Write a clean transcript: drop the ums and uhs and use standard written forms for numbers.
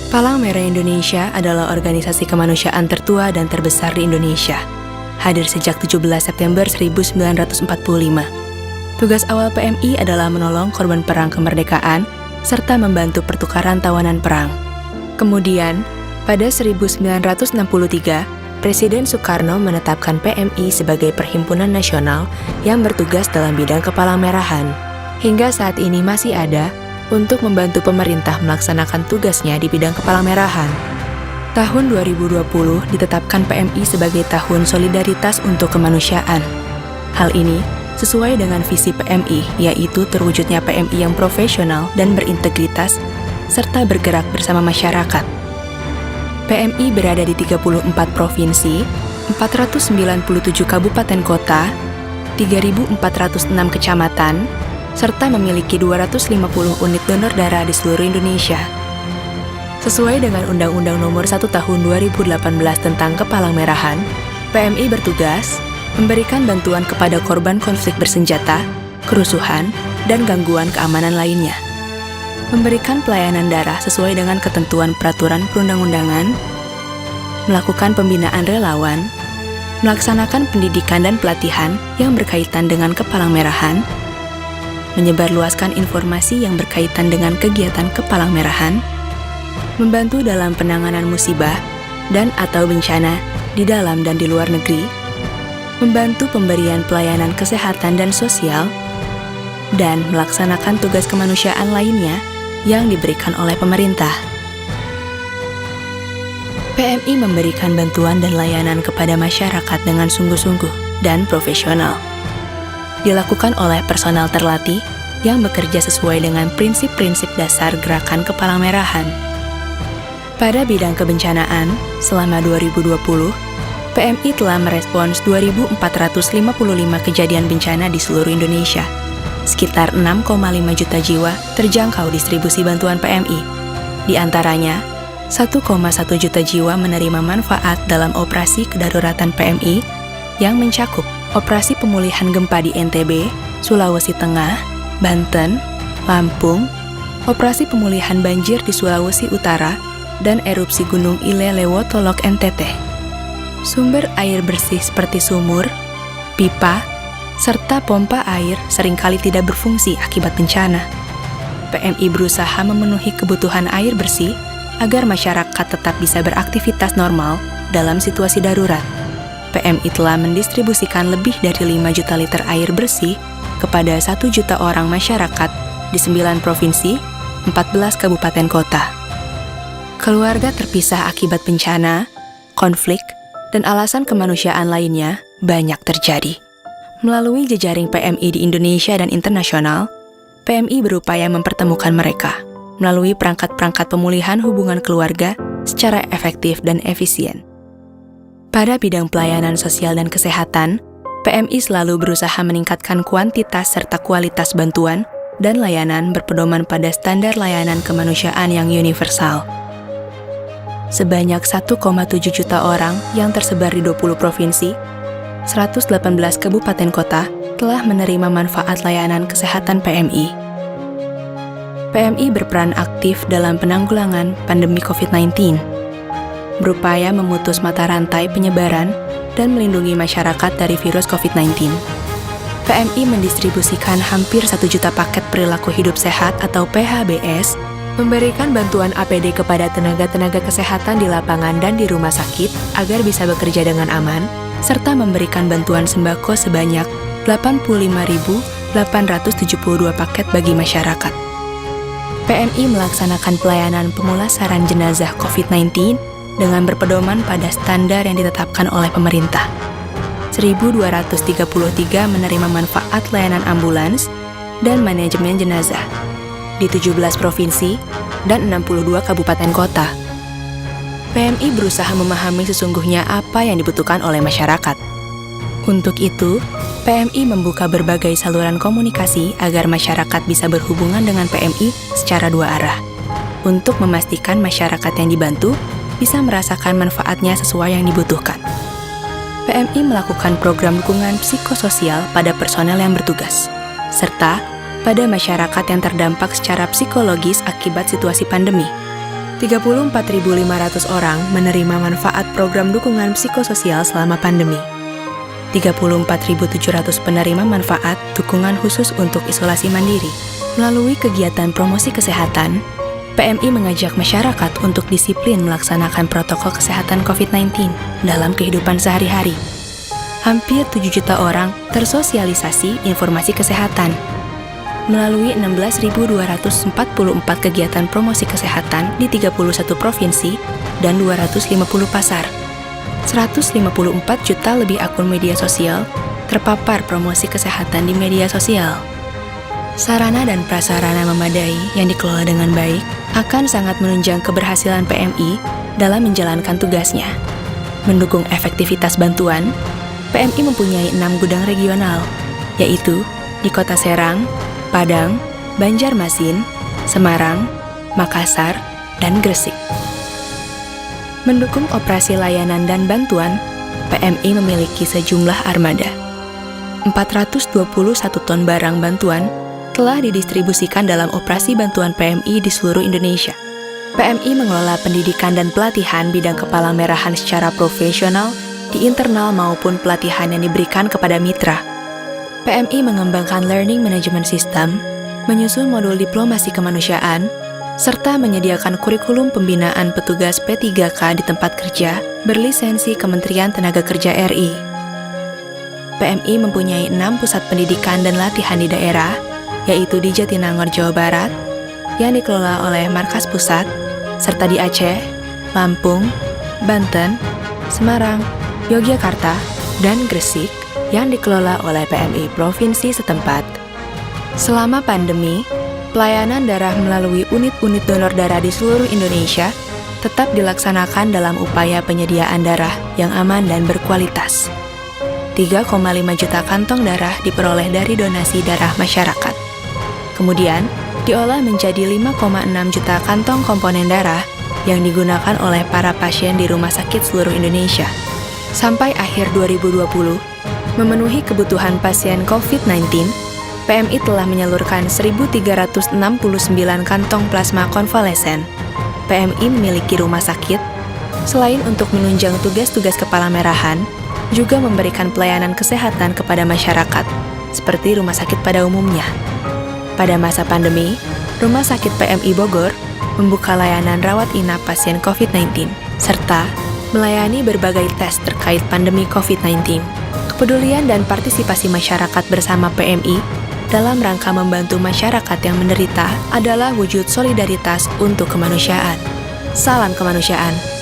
Palang Merah Indonesia adalah organisasi kemanusiaan tertua dan terbesar di Indonesia. Hadir sejak 17 September 1945. Tugas awal PMI adalah menolong korban perang kemerdekaan serta membantu pertukaran tawanan perang. Kemudian, pada 1963, Presiden Soekarno menetapkan PMI sebagai perhimpunan nasional yang bertugas dalam bidang kepalang-merahan. Hingga saat ini masih ada untuk membantu pemerintah melaksanakan tugasnya di bidang kepalang-merahan. Tahun 2020 ditetapkan PMI sebagai Tahun Solidaritas untuk Kemanusiaan. Hal ini sesuai dengan visi PMI, yaitu terwujudnya PMI yang profesional dan berintegritas, serta bergerak bersama masyarakat. PMI berada di 34 provinsi, 497 kabupaten kota, 3.406 kecamatan, serta memiliki 250 unit donor darah di seluruh Indonesia. Sesuai dengan Undang-Undang Nomor 1 Tahun 2018 tentang Kepalang-merahan, PMI bertugas memberikan bantuan kepada korban konflik bersenjata, kerusuhan, dan gangguan keamanan lainnya. Memberikan pelayanan darah sesuai dengan ketentuan peraturan perundang-undangan, melakukan pembinaan relawan, melaksanakan pendidikan dan pelatihan yang berkaitan dengan kepalang-merahan, menyebarluaskan informasi yang berkaitan dengan kegiatan kepalang-merahan, membantu dalam penanganan musibah dan atau bencana di dalam dan di luar negeri, membantu pemberian pelayanan kesehatan dan sosial, dan melaksanakan tugas kemanusiaan lainnya yang diberikan oleh pemerintah. PMI memberikan bantuan dan layanan kepada masyarakat dengan sungguh-sungguh dan profesional. Dilakukan oleh personal terlatih yang bekerja sesuai dengan prinsip-prinsip dasar gerakan kepalang-merahan. Pada bidang kebencanaan, selama 2020, PMI telah merespons 2.455 kejadian bencana di seluruh Indonesia. Sekitar 6,5 juta jiwa terjangkau distribusi bantuan PMI. Di antaranya, 1,1 juta jiwa menerima manfaat dalam operasi kedaruratan PMI yang mencakup operasi pemulihan gempa di NTB, Sulawesi Tengah, Banten, Lampung, operasi pemulihan banjir di Sulawesi Utara, dan erupsi Gunung Ile Lewotolok NTT. Sumber air bersih seperti sumur, pipa, serta pompa air seringkali tidak berfungsi akibat bencana. PMI berusaha memenuhi kebutuhan air bersih agar masyarakat tetap bisa beraktivitas normal dalam situasi darurat. PMI telah mendistribusikan lebih dari 5 juta liter air bersih kepada 1 juta orang masyarakat di 9 provinsi, 14 kabupaten kota. Keluarga terpisah akibat bencana, konflik, dan alasan kemanusiaan lainnya banyak terjadi. Melalui jejaring PMI di Indonesia dan internasional, PMI berupaya mempertemukan mereka melalui perangkat-perangkat pemulihan hubungan keluarga secara efektif dan efisien. Pada bidang pelayanan sosial dan kesehatan, PMI selalu berusaha meningkatkan kuantitas serta kualitas bantuan dan layanan berpedoman pada standar layanan kemanusiaan yang universal. Sebanyak 1,7 juta orang yang tersebar di 20 provinsi, 118 kabupaten kota telah menerima manfaat layanan kesehatan PMI. PMI berperan aktif dalam penanggulangan pandemi COVID-19, berupaya memutus mata rantai penyebaran dan melindungi masyarakat dari virus COVID-19. PMI mendistribusikan hampir 1 juta paket perilaku hidup sehat atau PHBS, memberikan bantuan APD kepada tenaga-tenaga kesehatan di lapangan dan di rumah sakit agar bisa bekerja dengan aman, serta memberikan bantuan sembako sebanyak 85.872 paket bagi masyarakat. PMI melaksanakan pelayanan pemulasaran jenazah COVID-19 dengan berpedoman pada standar yang ditetapkan oleh pemerintah. 1.233 menerima manfaat layanan ambulans dan manajemen jenazah di 17 provinsi dan 62 kabupaten kota. PMI berusaha memahami sesungguhnya apa yang dibutuhkan oleh masyarakat. Untuk itu, PMI membuka berbagai saluran komunikasi agar masyarakat bisa berhubungan dengan PMI secara dua arah, untuk memastikan masyarakat yang dibantu bisa merasakan manfaatnya sesuai yang dibutuhkan. PMI melakukan program dukungan psikososial pada personel yang bertugas, serta pada masyarakat yang terdampak secara psikologis akibat situasi pandemi. 34.500 orang menerima manfaat program dukungan psikososial selama pandemi. 34.700 penerima manfaat dukungan khusus untuk isolasi mandiri. Melalui kegiatan promosi kesehatan, PMI mengajak masyarakat untuk disiplin melaksanakan protokol kesehatan COVID-19 dalam kehidupan sehari-hari. Hampir 7 juta orang tersosialisasi informasi kesehatan. Melalui 16.244 kegiatan promosi kesehatan di 31 provinsi dan 250 pasar. 154 juta lebih akun media sosial terpapar promosi kesehatan di media sosial. Sarana dan prasarana memadai yang dikelola dengan baik akan sangat menunjang keberhasilan PMI dalam menjalankan tugasnya. Mendukung efektivitas bantuan, PMI mempunyai 6 gudang regional, yaitu di Kota Serang, Padang, Banjarmasin, Semarang, Makassar, dan Gresik. Mendukung operasi layanan dan bantuan, PMI memiliki sejumlah armada. 421 ton barang bantuan telah didistribusikan dalam operasi bantuan PMI di seluruh Indonesia. PMI mengelola pendidikan dan pelatihan bidang kepala merahan secara profesional di internal maupun pelatihan yang diberikan kepada mitra. PMI mengembangkan Learning Management System, menyusun modul diplomasi kemanusiaan, serta menyediakan kurikulum pembinaan petugas P3K di tempat kerja berlisensi Kementerian Tenaga Kerja RI. PMI mempunyai 6 pusat pendidikan dan latihan di daerah, yaitu di Jatinangor, Jawa Barat, yang dikelola oleh Markas Pusat, serta di Aceh, Lampung, Banten, Semarang, Yogyakarta, dan Gresik, yang dikelola oleh PMI Provinsi setempat. Selama pandemi, pelayanan darah melalui unit-unit donor darah di seluruh Indonesia tetap dilaksanakan dalam upaya penyediaan darah yang aman dan berkualitas. 3,5 juta kantong darah diperoleh dari donasi darah masyarakat. Kemudian, diolah menjadi 5,6 juta kantong komponen darah yang digunakan oleh para pasien di rumah sakit seluruh Indonesia. Sampai akhir 2020, memenuhi kebutuhan pasien COVID-19, PMI telah menyalurkan 1.369 kantong plasma konvalesen. PMI memiliki rumah sakit, selain untuk menunjang tugas-tugas kepala merahan, juga memberikan pelayanan kesehatan kepada masyarakat, seperti rumah sakit pada umumnya. Pada masa pandemi, Rumah Sakit PMI Bogor membuka layanan rawat inap pasien COVID-19, serta melayani berbagai tes terkait pandemi COVID-19. Kepedulian dan partisipasi masyarakat bersama PMI dalam rangka membantu masyarakat yang menderita adalah wujud solidaritas untuk kemanusiaan. Salam kemanusiaan.